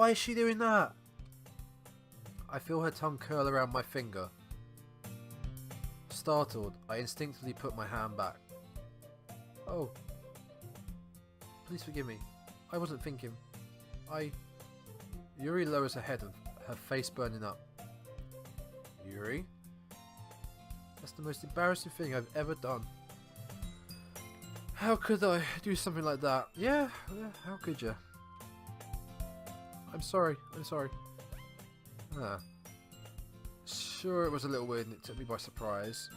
Why is she doing that? I feel her tongue curl around my finger. Startled, I instinctively put my hand back. Oh. Please forgive me. I wasn't thinking. Yuri lowers her head, her face burning up. Yuri? That's the most embarrassing thing I've ever done. How could I do something like that? Yeah, how could you? I'm sorry. Ah. Sure, it was a little weird and it took me by surprise.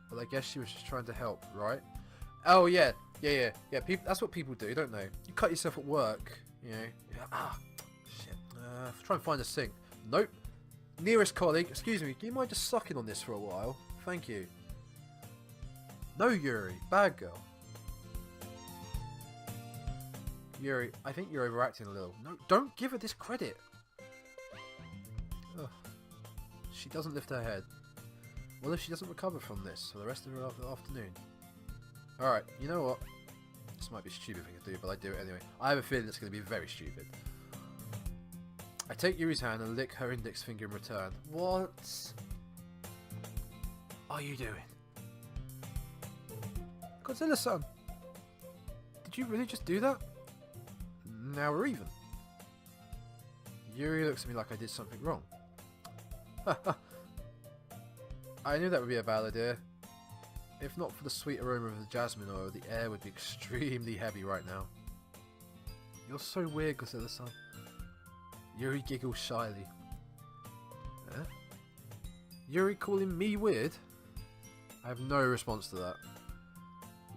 But I guess she was just trying to help, right? Oh, yeah. People, that's what people do, don't they? You cut yourself at work, you know. Shit. Try and find a sink. Nope. Nearest colleague, excuse me, do you mind just sucking on this for a while? Thank you. No, Yuri. Bad girl. Yuri, I think you're overacting a little. No, don't give her this credit. Ugh. She doesn't lift her head. Well, if she doesn't recover from this for the rest of the afternoon. Alright, you know what? This might be a stupid thing to do, but I do it anyway. I have a feeling it's going to be very stupid. I take Yuri's hand and lick her index finger in return. What are you doing? Godzilla-san! Did you really just do that? Now we're even. Yuri looks at me like I did something wrong. I knew that would be a bad idea. If not for the sweet aroma of the jasmine oil, the air would be extremely heavy right now. You're so weird, Godzilla-san. Yuri giggles shyly. Huh? Yuri calling me weird? I have no response to that.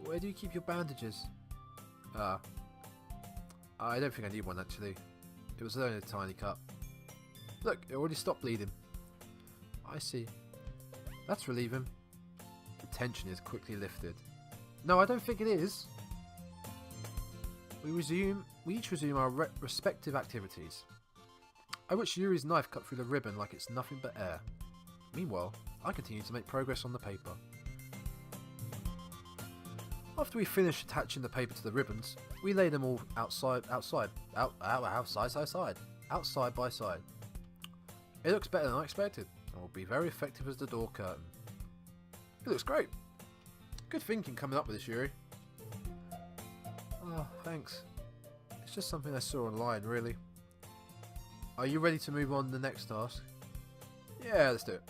Where do you keep your bandages? I don't think I need one actually. It was only a tiny cut. Look, it already stopped bleeding. I see. That's relieving. The tension is quickly lifted. No, I don't think it is. We each resume our respective activities. I watch Yuri's knife cut through the ribbon like it's nothing but air. Meanwhile, I continue to make progress on the paper. After we finish attaching the paper to the ribbons, we lay them all outside by side. It looks better than I expected, and will be very effective as the door curtain. It looks great. Good thinking coming up with this, Yuri. Oh, thanks. It's just something I saw online, really. Are you ready to move on to the next task? Yeah, let's do it.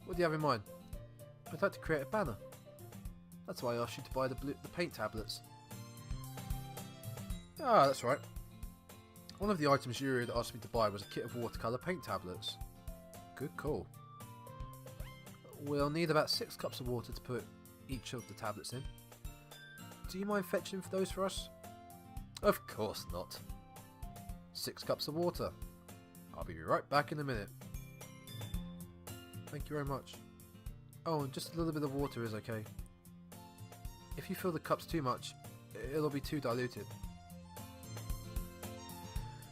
What do you have in mind? I'd like to create a banner. That's why I asked you to buy the paint tablets. Ah, that's right. One of the items Yuri had asked me to buy was a kit of watercolour paint tablets. Good call. We'll need about 6 cups of water to put each of the tablets in. Do you mind fetching those for us? Of course not. 6 cups of water. I'll be right back in a minute. Thank you very much. Oh, and just a little bit of water is okay. If you fill the cups too much, it'll be too diluted.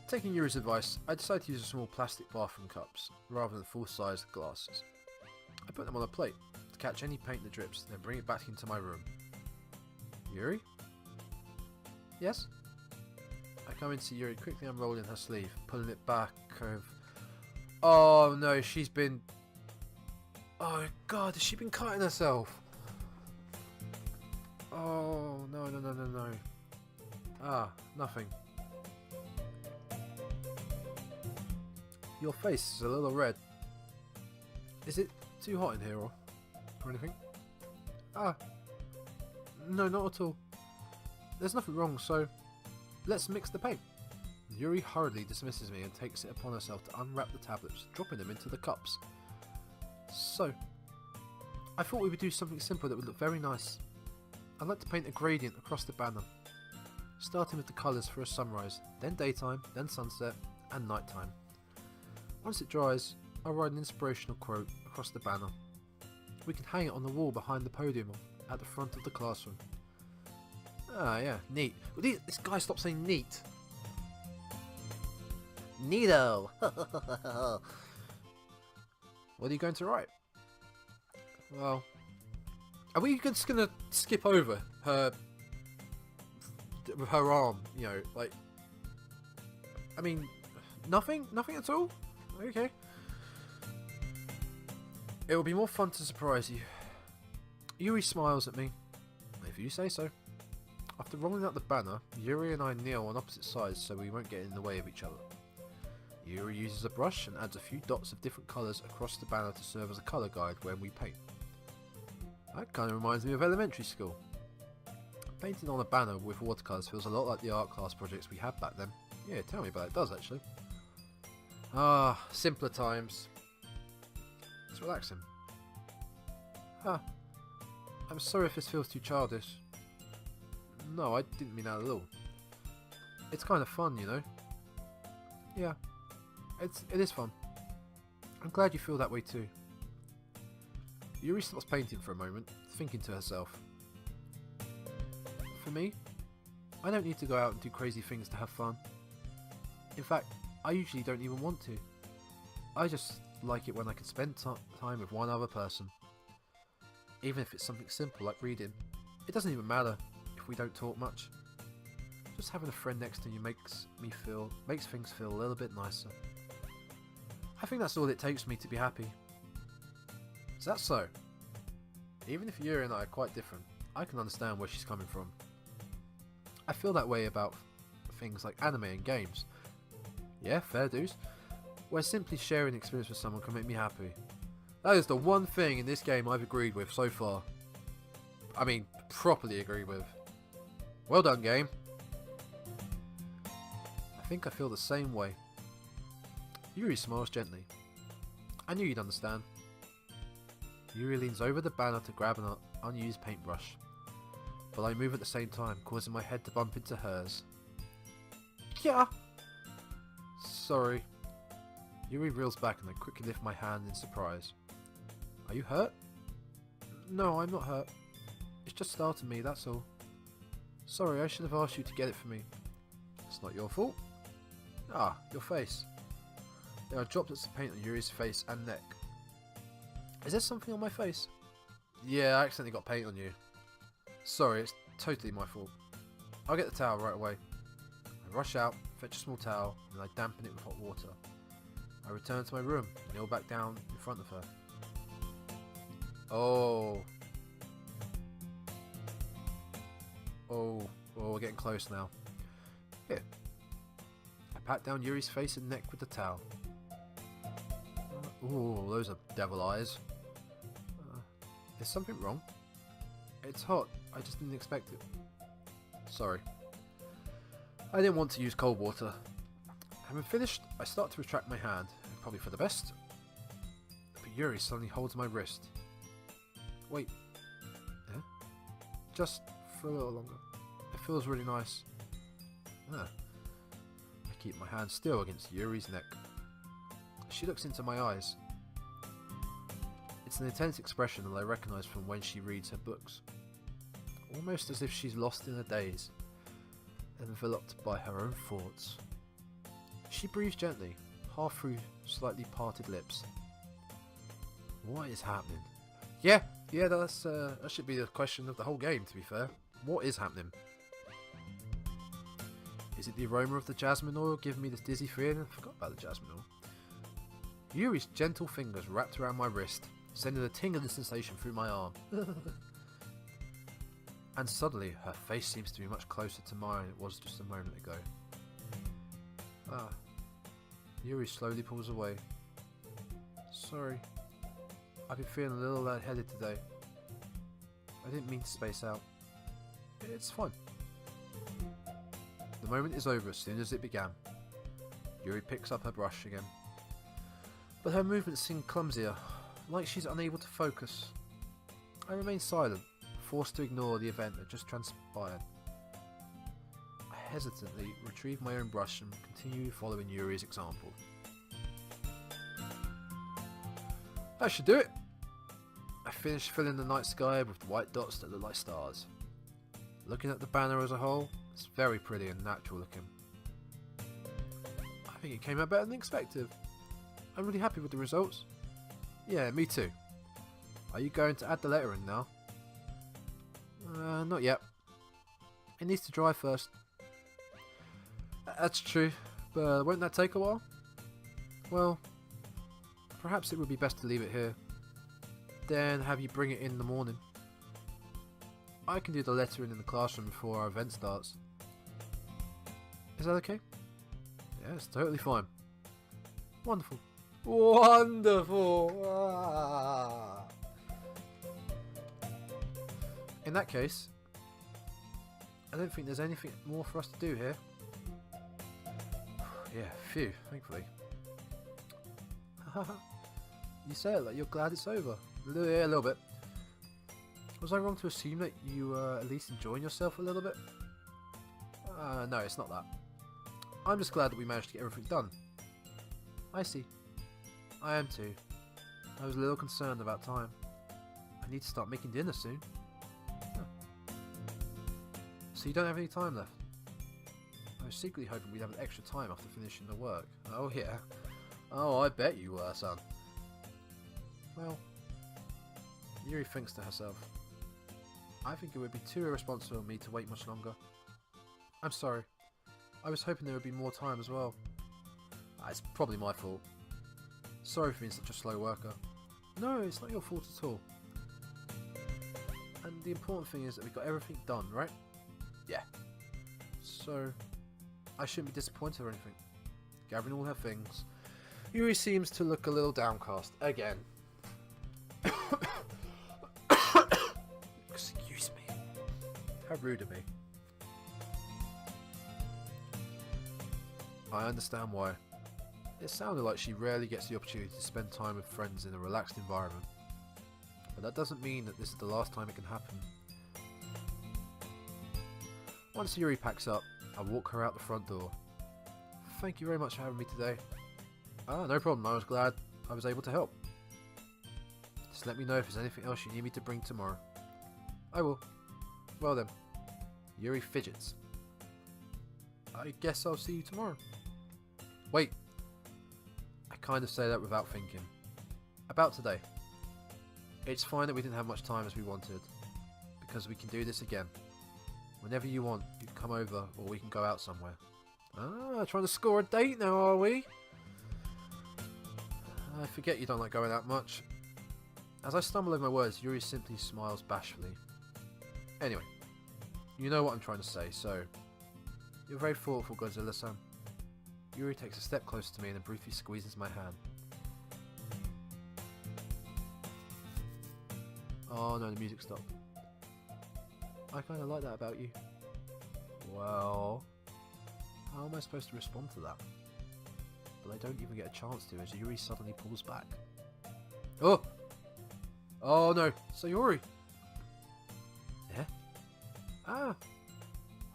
Taking Yuri's advice, I decided to use small plastic bathroom cups, rather than full-sized glasses. I put them on a plate, to catch any paint that drips, then bring it back into my room. Yuri? Yes? I come in to see Yuri quickly unrolling her sleeve, pulling it back Oh no, she's been... Oh god, has she been cutting herself? Oh, no. Ah, nothing. Your face is a little red. Is it too hot in here or anything? Ah, no, not at all. There's nothing wrong, so let's mix the paint. Yuri hurriedly dismisses me and takes it upon herself to unwrap the tablets, dropping them into the cups. So, I thought we would do something simple that would look very nice. I'd like to paint a gradient across the banner, starting with the colours for a sunrise, then daytime, then sunset, and nighttime. Once it dries, I'll write an inspirational quote across the banner. We can hang it on the wall behind the podium at the front of the classroom. Ah yeah, neat. Well, this guy stopped saying neat. Neato! What are you going to write? Well... Are we just gonna skip over her arm, you know, like... I mean, Nothing? Nothing at all? Okay. It will be more fun to surprise you. Yuri smiles at me. If you say so. After rolling out the banner, Yuri and I kneel on opposite sides so we won't get in the way of each other. Yuri uses a brush and adds a few dots of different colours across the banner to serve as a colour guide when we paint. That kind of reminds me of elementary school. Painting on a banner with watercolours feels a lot like the art class projects we had back then. Yeah, tell me about it, it does actually. Ah, simpler times. It's relaxing. I'm sorry if this feels too childish. No, I didn't mean that at all. It's kind of fun, you know. Yeah, it is fun. I'm glad you feel that way too. Yuri stops painting for a moment, thinking to herself. For me, I don't need to go out and do crazy things to have fun. In fact, I usually don't even want to. I just like it when I can spend time with one other person. Even if it's something simple like reading. It doesn't even matter if we don't talk much. Just having a friend next to you makes things feel a little bit nicer. I think that's all it takes for me to be happy. Is that so? Even if Yuri and I are quite different, I can understand where she's coming from. I feel that way about things like anime and games. Yeah, fair dues. Where simply sharing experience with someone can make me happy. That is the one thing in this game I've agreed with so far. I mean, properly agreed with. Well done, game. I think I feel the same way. Yuri smiles gently. I knew you'd understand. Yuri leans over the banner to grab an unused paintbrush. But I move at the same time, causing my head to bump into hers. Yeah. Sorry. Yuri reels back and I quickly lift my hand in surprise. Are you hurt? No, I'm not hurt. It's just startled me, that's all. Sorry, I should have asked you to get it for me. It's not your fault. Ah, your face. There are droplets of paint on Yuri's face and neck. Is there something on my face? Yeah, I accidentally got paint on you. Sorry, it's totally my fault. I'll get the towel right away. I rush out, fetch a small towel, and I dampen it with hot water. I return to my room and kneel back down in front of her. Oh, we're getting close now. Here. I pat down Yuri's face and neck with the towel. Ooh, those are devil eyes. Is something wrong? It's hot. I just didn't expect it. Sorry. I didn't want to use cold water. Having finished, I start to retract my hand, probably for the best. But Yuri suddenly holds my wrist. Wait. Eh? Just for a little longer. It feels really nice. I keep my hand still against Yuri's neck. She looks into my eyes. It's an intense expression that I recognise from when she reads her books. Almost as if she's lost in a daze, enveloped by her own thoughts. She breathes gently, half through slightly parted lips. What is happening? Yeah, that should be the question of the whole game, to be fair. What is happening? Is it the aroma of the jasmine oil giving me this dizzy feeling? I forgot about the jasmine oil. Yuri's gentle fingers wrapped around my wrist, sending a tingling sensation through my arm. And suddenly, her face seems to be much closer to mine than it was just a moment ago. Yuri slowly pulls away. Sorry. I've been feeling a little lightheaded today. I didn't mean to space out. It's fine. The moment is over as soon as it began. Yuri picks up her brush again. But her movements seem clumsier, like she's unable to focus. I remain silent, forced to ignore the event that just transpired. I hesitantly retrieve my own brush and continue following Yuri's example. That should do it! I finish filling the night sky with white dots that look like stars. Looking at the banner as a whole, it's very pretty and natural looking. I think it came out better than expected. I'm really happy with the results. Yeah, me too. Are you going to add the lettering now? Not yet. It needs to dry first. That's true, but won't that take a while? Well, perhaps it would be best to leave it here. Then have you bring it in the morning. I can do the lettering in the classroom before our event starts. Is that okay? Yeah, it's totally fine. Wonderful. Wonderful! Ah. In that case, I don't think there's anything more for us to do here. Yeah, phew, thankfully. You say it like you're glad it's over. Yeah, a little bit. Was I wrong to assume that you were at least enjoying yourself a little bit? No, it's not that. I'm just glad that we managed to get everything done. I see. I am too. I was a little concerned about time. I need to start making dinner soon. Huh. So you don't have any time left? I was secretly hoping we'd have an extra time after finishing the work. Oh yeah. Oh, I bet you were, son. Well, Yuri thinks to herself. I think it would be too irresponsible of me to wait much longer. I'm sorry. I was hoping there would be more time as well. It's probably my fault. Sorry for being such a slow worker. No, it's not your fault at all. And the important thing is that we got everything done, right? Yeah. So, I shouldn't be disappointed or anything. Gathering all her things, Yuri seems to look a little downcast again. Excuse me. How rude of me. I understand why. It sounded like she rarely gets the opportunity to spend time with friends in a relaxed environment. But that doesn't mean that this is the last time it can happen. Once Yuri packs up, I walk her out the front door. Thank you very much for having me today. Ah, no problem. I was glad I was able to help. Just let me know if there's anything else you need me to bring tomorrow. I will. Well then. Yuri fidgets. I guess I'll see you tomorrow. Wait. I kind of say that without thinking. About today. It's fine that we didn't have much time as we wanted. Because we can do this again. Whenever you want, you can come over or we can go out somewhere. Ah, trying to score a date now, are we? I forget you don't like going out much. As I stumble over my words, Yuri simply smiles bashfully. Anyway, you know what I'm trying to say, so... You're very thoughtful, Godzilla-san. Yuri takes a step closer to me and briefly squeezes my hand. Oh no, the music stopped. I kinda like that about you. Well... How am I supposed to respond to that? But I don't even get a chance to as Yuri suddenly pulls back. Oh! Oh no, Sayori! Yeah? Ah!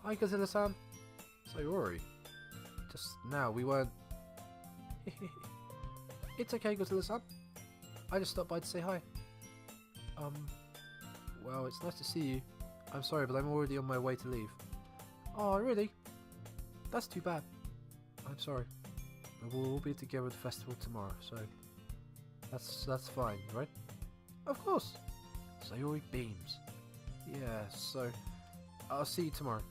Hi Godzilla-san! Sayori. Just now, we weren't... It's okay, Godzilla-san. I just stopped by to say hi. Well, it's nice to see you. I'm sorry, but I'm already on my way to leave. Oh, really? That's too bad. I'm sorry. But we'll all be together at the festival tomorrow, so... That's fine, right? Of course! Sayori beams. Yeah, so... I'll see you tomorrow.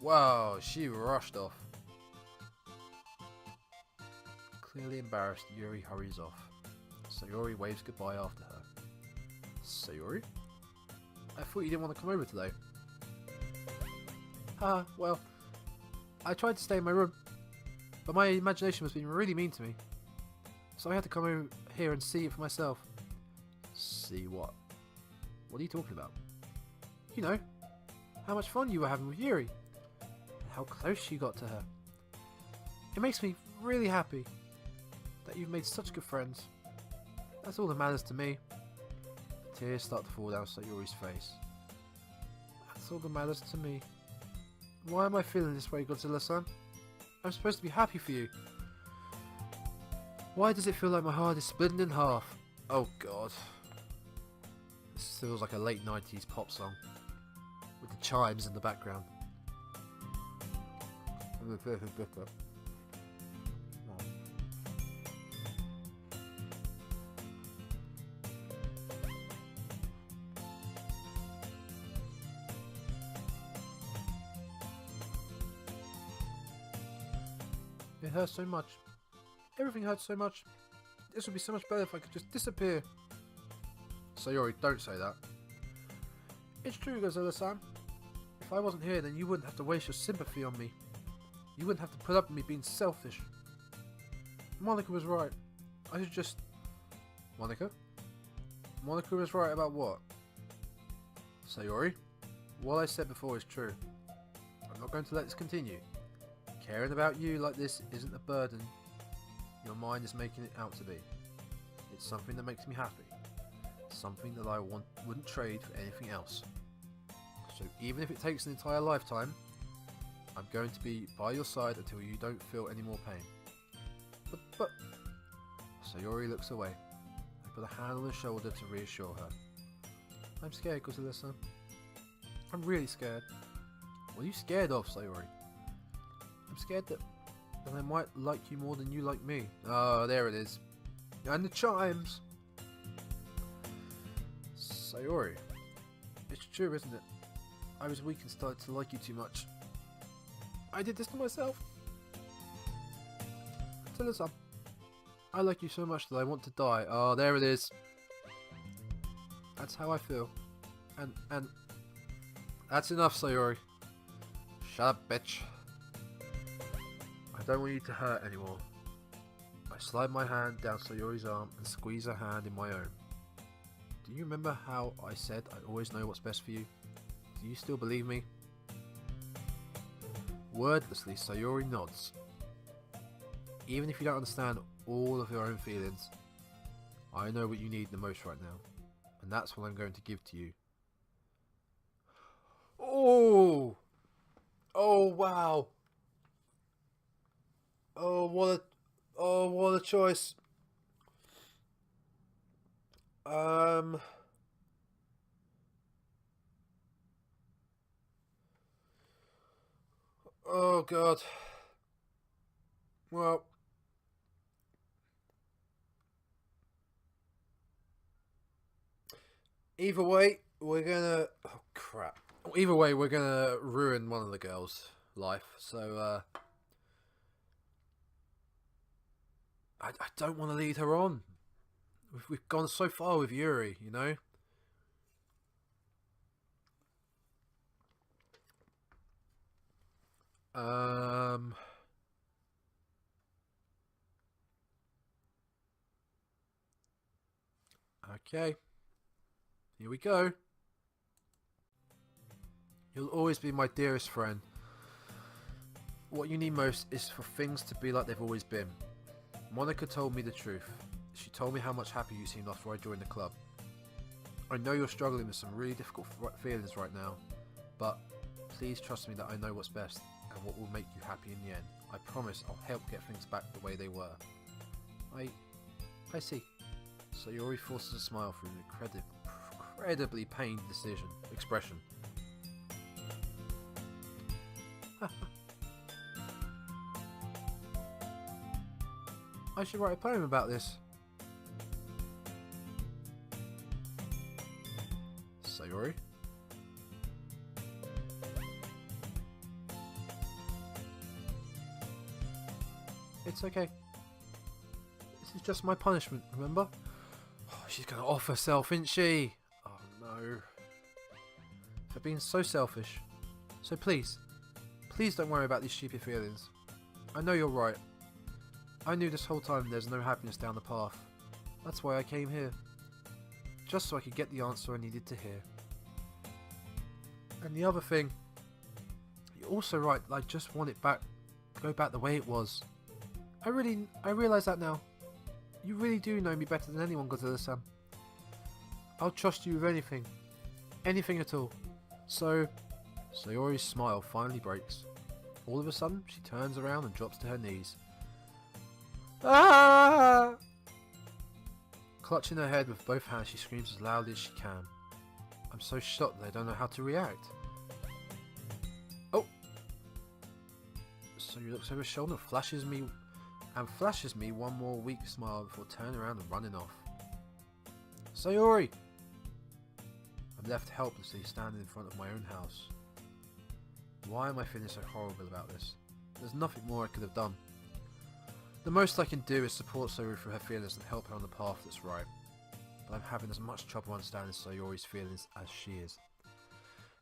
Wow, she rushed off. Clearly embarrassed, Yuri hurries off. Sayori waves goodbye after her. Sayori? I thought you didn't want to come over today. Well... I tried to stay in my room, but my imagination was being really mean to me. So I had to come over here and see it for myself. See what? What are you talking about? You know, how much fun you were having with Yuri. And how close you got to her. It makes me really happy that you've made such good friends. That's all that matters to me. Tears start to fall down Sayori's face. That's all that matters to me. Why am I feeling this way, Godzilla-san? I'm supposed to be happy for you. Why does it feel like my heart is splitting in half? Oh god. This feels like a late 90s pop song. With the chimes in the background. It hurts so much. Everything hurts so much. This would be so much better if I could just disappear. Sayori, don't say that. It's true, Gazelle-san. If I wasn't here, then you wouldn't have to waste your sympathy on me. You wouldn't have to put up with me being selfish. Monica was right. I should just... Monica? Monica was right about what? Sayori, what I said before is true. I'm not going to let this continue. Caring about you like this isn't a burden your mind is making it out to be. It's something that makes me happy. Something that I wouldn't trade for anything else. So even if it takes an entire lifetime, I'm going to be by your side until you don't feel any more pain. But... Sayori looks away. I put a hand on her shoulder to reassure her. I'm scared, Gazelle-san. I'm really scared. What are you scared of, Sayori? I'm scared that I might like you more than you like me. Oh, there it is. And the chimes! Sayori, it's true, isn't it? I was weak and started to like you too much. I did this to myself. Gazelle-san, I like you so much that I want to die. Oh, there it is. That's how I feel. And... That's enough, Sayori. Shut up, bitch. I don't want you to hurt anymore. I slide my hand down Sayori's arm and squeeze her hand in my own. Do you remember how I said I always know what's best for you? Do you still believe me? Wordlessly, Sayori nods. Even if you don't understand all of your own feelings, I know what you need the most right now, and that's what I'm going to give to you. Oh! Oh, wow! Oh, what a choice. Oh God. Well, either way, we're gonna... Oh, crap. Either way, we're gonna ruin one of the girls' life, so, I don't want to lead her on. We've gone so far with Yuri, you know? Okay. Here we go. You'll always be my dearest friend. What you need most is for things to be like they've always been. Monica told me the truth. She told me how much happier you seemed after I joined the club. I know you're struggling with some really difficult feelings right now, but please trust me that I know what's best and what will make you happy in the end. I promise I'll help get things back the way they were. I see. Sayori forces a smile through an incredibly pained expression. I should write a poem about this. Sayori? It's okay. This is just my punishment, remember? Oh, she's gonna off herself, isn't she? Oh no. For being so selfish. So please don't worry about these stupid feelings. I know you're right. I knew this whole time there's no happiness down the path. That's why I came here. Just so I could get the answer I needed to hear. And the other thing, you're also right, I just want it back, go back the way it was. I realise that now. You really do know me better than anyone, Gazelle-san. I'll trust you with anything. Anything at all. So, Sayori's smile finally breaks. All of a sudden, she turns around and drops to her knees. Ah! Clutching her head with both hands, she screams as loudly as she can. I'm so shocked that I don't know how to react. Oh! Sayori looks over her shoulder and flashes me one more weak smile before turning around and running off. Sayori! I'm left helplessly standing in front of my own house. Why am I feeling so horrible about this? There's nothing more I could have done. The most I can do is support Sayori through her feelings and help her on the path that's right. But I'm having as much trouble understanding Sayori's feelings as she is.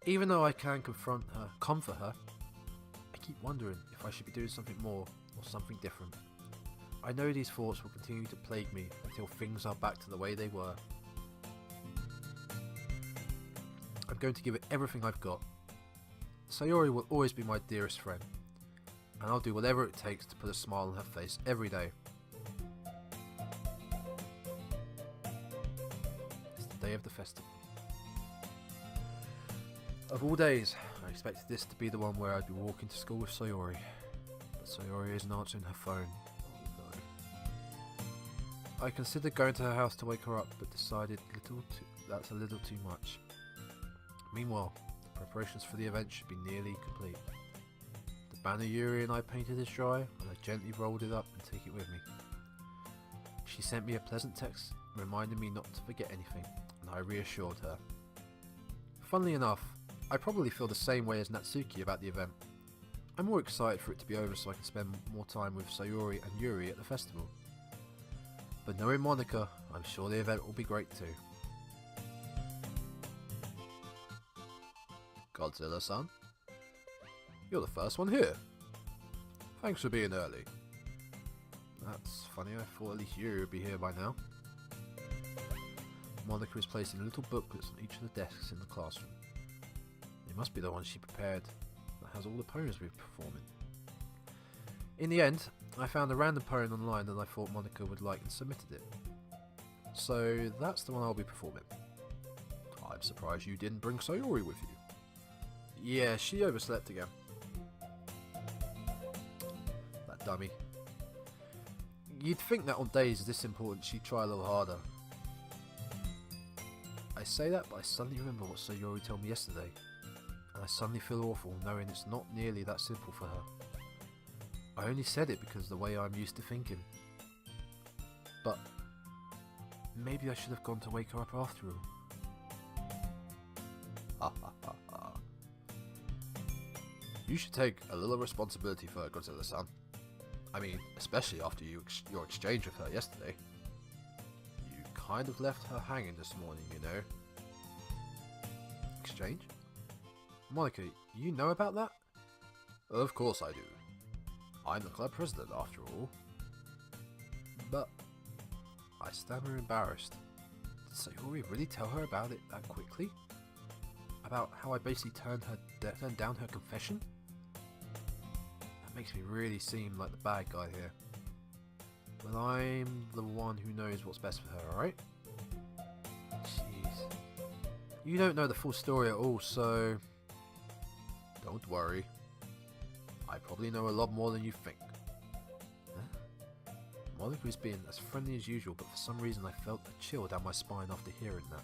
Even though I can comfort her, I keep wondering if I should be doing something more or something different. I know these thoughts will continue to plague me until things are back to the way they were. I'm going to give it everything I've got. Sayori will always be my dearest friend, and I'll do whatever it takes to put a smile on her face every day. It's the day of the festival. Of all days, I expected this to be the one where I'd be walking to school with Sayori, but Sayori isn't answering her phone. Oh no. I considered going to her house to wake her up, but decided that's a little too much. Meanwhile, the preparations for the event should be nearly complete. The banner Yuri and I painted is dry, and I gently rolled it up and take it with me. She sent me a pleasant text reminding me not to forget anything, and I reassured her. Funnily enough, I probably feel the same way as Natsuki about the event. I'm more excited for it to be over so I can spend more time with Sayori and Yuri at the festival. But knowing Monica, I'm sure the event will be great too. Godzilla-san? You're the first one here. Thanks for being early. That's funny, I thought at least Yuri would be here by now. Monica is placing little booklets on each of the desks in the classroom. They must be the ones she prepared that has all the poems we're performing. In the end, I found a random poem online that I thought Monica would like and submitted it. So that's the one I'll be performing. I'm surprised you didn't bring Sayori with you. Yeah, she overslept again. That dummy. You'd think that on days this important she'd try a little harder. I say that, but I suddenly remember what Sayori told me yesterday, and I suddenly feel awful knowing it's not nearly that simple for her. I only said it because of the way I'm used to thinking. But maybe I should have gone to wake her up after all. Ha ha ha ha. You should take a little responsibility for her, Godzilla-san. I mean, especially after your exchange with her yesterday. You kind of left her hanging this morning, you know. Exchange? Monica, you know about that? Of course I do. I'm the club president after all. But I stammer embarrassed. Did Sayori really tell her about it that quickly? About how I basically turned down her confession? That makes me really seem like the bad guy here. But I'm the one who knows what's best for her, alright? Jeez. You don't know the full story at all, so don't worry. I probably know a lot more than you think. Huh? Monica is being as friendly as usual, but for some reason I felt a chill down my spine after hearing that.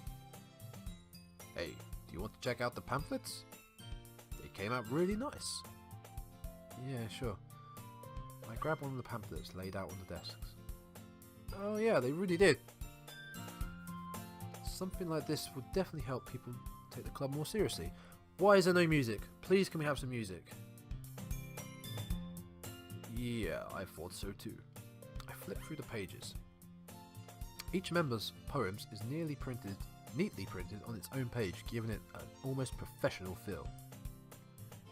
Hey, do you want to check out the pamphlets? They came out really nice. Yeah, sure. I grabbed one of the pamphlets laid out on the desks. Oh yeah, they really did. Something like this would definitely help people take the club more seriously. Why is there no music? Please can we have some music? Yeah, I thought so too. I flipped through the pages. Each member's poems is neatly printed on its own page, giving it an almost professional feel.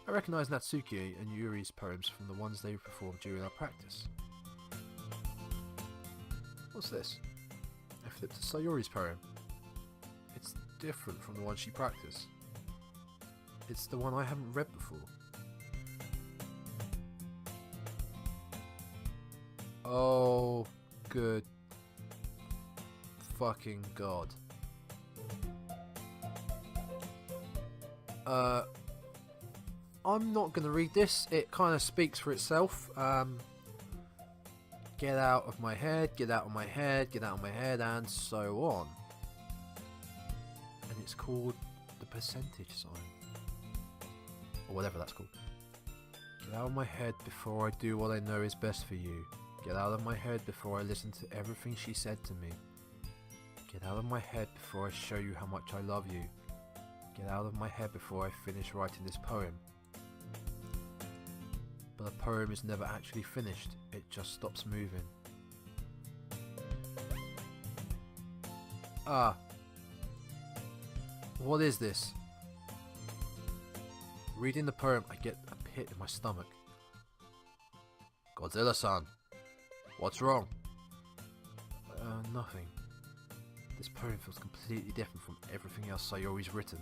I recognise Natsuki and Yuri's poems from the ones they performed during our practice. What's this? I flipped to Sayori's poem. It's different from the one she practiced. It's the one I haven't read before. Oh, good fucking god. I'm not going to read this. It kind of speaks for itself. Get out of my head, get out of my head, get out of my head, and so on. And it's called the percentage sign. Or whatever that's called. Get out of my head before I do what I know is best for you. Get out of my head before I listen to everything she said to me. Get out of my head before I show you how much I love you. Get out of my head before I finish writing this poem. but the poem is never actually finished. It just stops moving. Ah. What is this? Reading the poem, I get a pit in my stomach. Godzilla-san, what's wrong? Nothing. This poem feels completely different from everything else Sayori's written.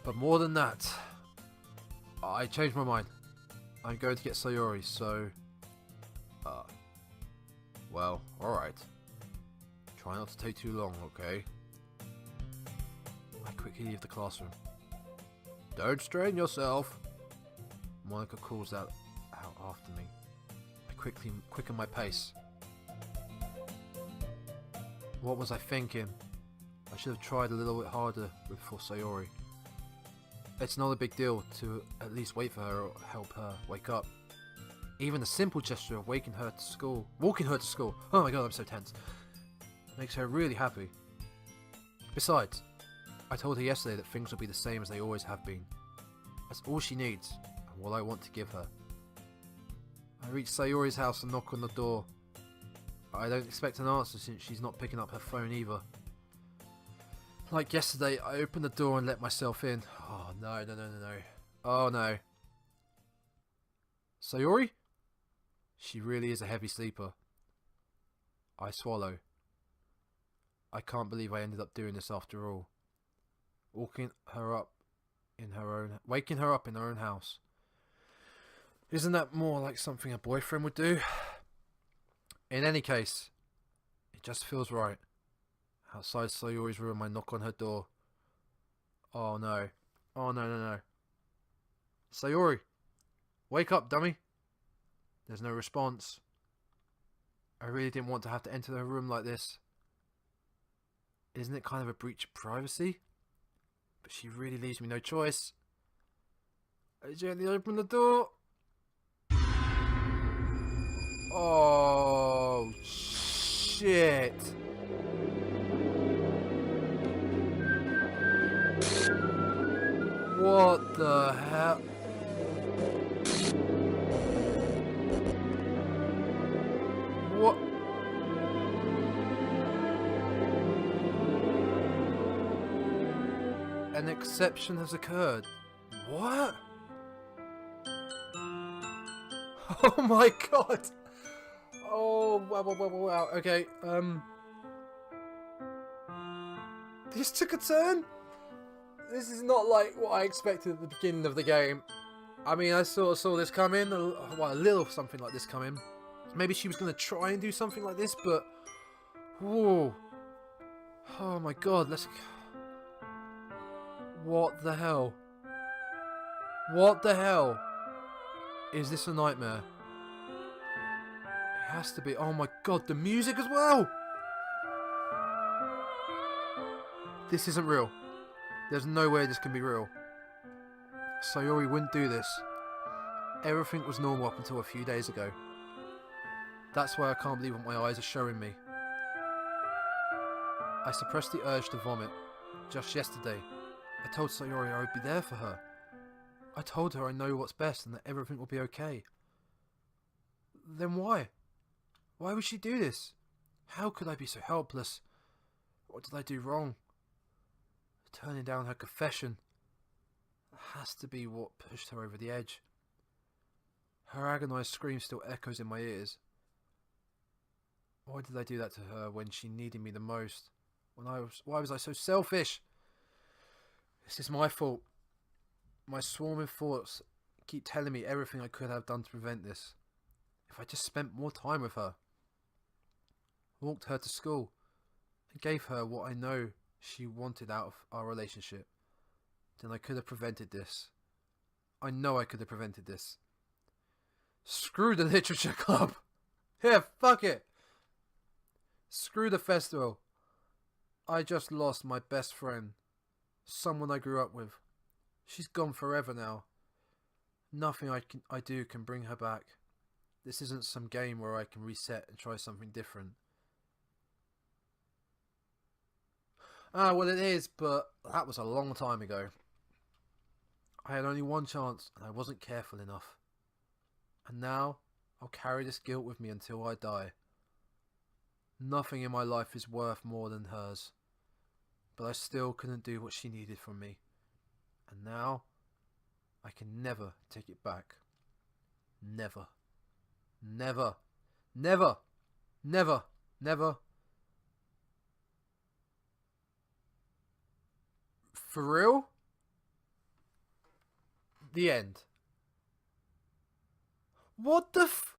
But more than that, I changed my mind. I'm going to get Sayori, so... well, alright. Try not to take too long, okay? I quickly leave the classroom. Don't strain yourself! Monica calls out after me. I quickly quicken my pace. What was I thinking? I should have tried a little bit harder before Sayori. It's not a big deal to at least wait for her or help her wake up. Even the simple gesture of walking her to school, oh my god, I'm so tense, makes her really happy. Besides, I told her yesterday that things will be the same as they always have been. That's all she needs, and what I want to give her. I reach Sayori's house and knock on the door. I don't expect an answer since she's not picking up her phone either. Like yesterday, I opened the door and let myself in. Oh no. Oh no. Sayori? She really is a heavy sleeper. I swallow. I can't believe I ended up doing this after all. Waking her up in her own house. Isn't that more like something a boyfriend would do? In any case, it just feels right. Outside Sayori's room, I knock on her door. Oh no. Oh no. Sayori! Wake up, dummy! There's no response. I really didn't want to have to enter her room like this. Isn't it kind of a breach of privacy? But she really leaves me no choice. I gently open the door. Oh, shit. What the hell? What? An exception has occurred. What? Oh my god! Oh, wow. Okay, this took a turn? This is not like what I expected at the beginning of the game. I mean, I sort of saw this coming, a little something like this coming. Maybe she was going to try and do something like this, but... Whoa. Oh my god, let's... What the hell? What the hell? Is this a nightmare? It has to be. Oh my god, the music as well! This isn't real. There's no way this can be real. Sayori wouldn't do this. Everything was normal up until a few days ago. That's why I can't believe what my eyes are showing me. I suppressed the urge to vomit. Just yesterday, I told Sayori I would be there for her. I told her I know what's best and that everything will be okay. Then why? Why would she do this? How could I be so helpless? What did I do wrong? Turning down her confession. That has to be what pushed her over the edge. Her agonized scream still echoes in my ears. Why did I do that to her when she needed me the most? Why was I so selfish? This is my fault. My swarming thoughts keep telling me everything I could have done to prevent this. If I just spent more time with her. Walked her to school. And gave her what I know she wanted out of our relationship. Then I could have prevented this. I know I could have prevented this. Screw the literature club. Yeah, fuck it. Screw the festival. I just lost my best friend. Someone I grew up with. She's gone forever now. Nothing I do can bring her back. This isn't some game where I can reset and try something different. Ah, well it is, but that was a long time ago. I had only one chance and I wasn't careful enough. And now I'll carry this guilt with me until I die. Nothing in my life is worth more than hers, but I still couldn't do what she needed from me. And now I can never take it back. Never. Never. Never. Never. Never. For real? The end. What the f-